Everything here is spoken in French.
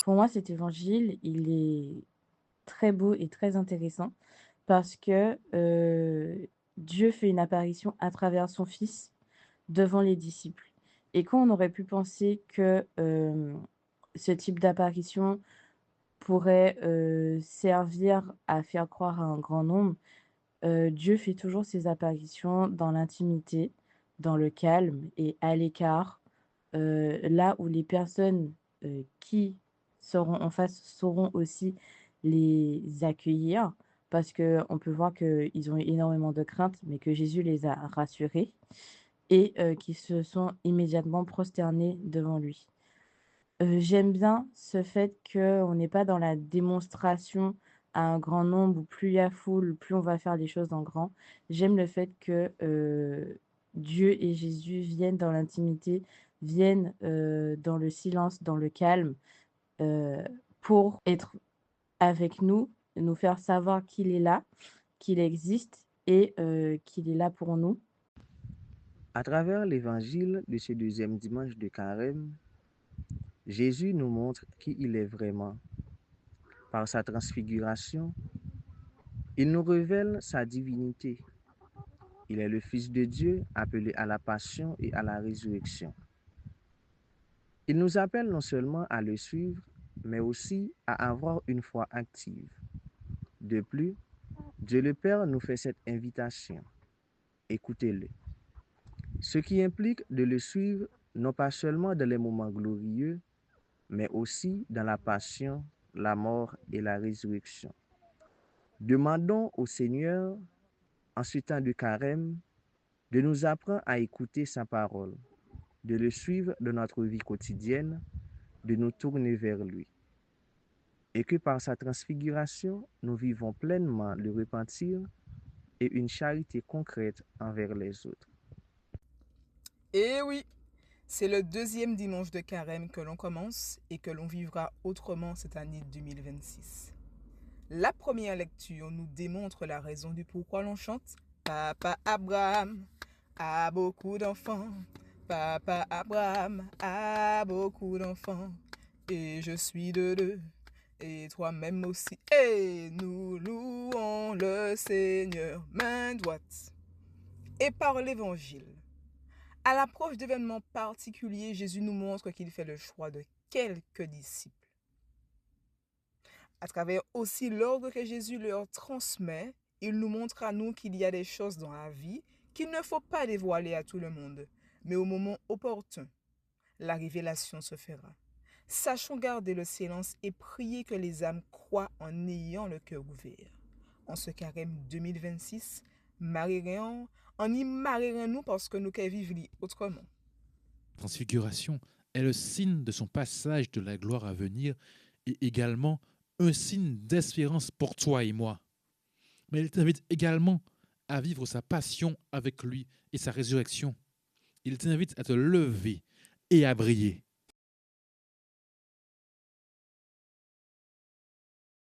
Pour moi, cet évangile, il est très beau et très intéressant parce que, Dieu fait une apparition à travers son fils devant les disciples et quand on aurait pu penser que, ce type d'apparition pourrait, servir à faire croire à un grand nombre, Dieu fait toujours ses apparitions dans l'intimité, dans le calme et à l'écart, là où les personnes, qui seront en face sauront aussi les accueillir. Parce qu'on peut voir qu'ils ont eu énormément de crainte, mais que Jésus les a rassurés et qui se sont immédiatement prosternés devant lui. J'aime bien ce fait qu'on n'est pas dans la démonstration à un grand nombre où plus il y a foule, plus on va faire les choses en grand. J'aime le fait que, Dieu et Jésus viennent dans l'intimité, viennent, dans le silence, dans le calme, heu, pour être avec nous, nous faire savoir qu'il est là, qu'il existe et qu'il est là pour nous. À travers l'évangile de ce deuxième dimanche de Carême, Jésus nous montre qui il est vraiment. Par sa transfiguration, il nous révèle sa divinité. Il est le Fils de Dieu appelé à la passion et à la résurrection. Il nous appelle non seulement à le suivre, mais aussi à avoir une foi active. De plus, Dieu le Père nous fait cette invitation. Écoutez-le. Ce qui implique de le suivre non pas seulement dans les moments glorieux, mais aussi dans la passion, la mort et la résurrection. Demandons au Seigneur, en ce temps de carême, de nous apprendre à écouter sa parole, de le suivre dans notre vie quotidienne, de nous tourner vers lui. Et que par sa transfiguration, nous vivons pleinement le repentir et une charité concrète envers les autres. Et oui, c'est le deuxième dimanche de carême que l'on commence et que l'on vivra autrement cette année 2026. La première lecture nous démontre la raison du pourquoi l'on chante Papa Abraham a beaucoup d'enfants. Papa Abraham a beaucoup d'enfants. Et je suis de deux. Et toi-même aussi. Et nous louons le Seigneur main droite. Et par l'évangile. À l'approche d'événements particuliers, Jésus nous montre qu'il fait le choix de quelques disciples. À travers aussi l'ordre que Jésus leur transmet, il nous montre à nous qu'il y a des choses dans la vie qu'il ne faut pas dévoiler à tout le monde, mais au moment opportun, la révélation se fera. Sachons garder le silence et prier que les âmes croient en ayant le cœur ouvert. En ce carême 2026, marierons, en y marierons-nous parce que nous qu'à vivre autrement. Transfiguration est le signe de son passage de la gloire à venir et également un signe d'espérance pour toi et moi. Mais il t'invite également à vivre sa passion avec lui et sa résurrection. Il t'invite à te lever et à briller.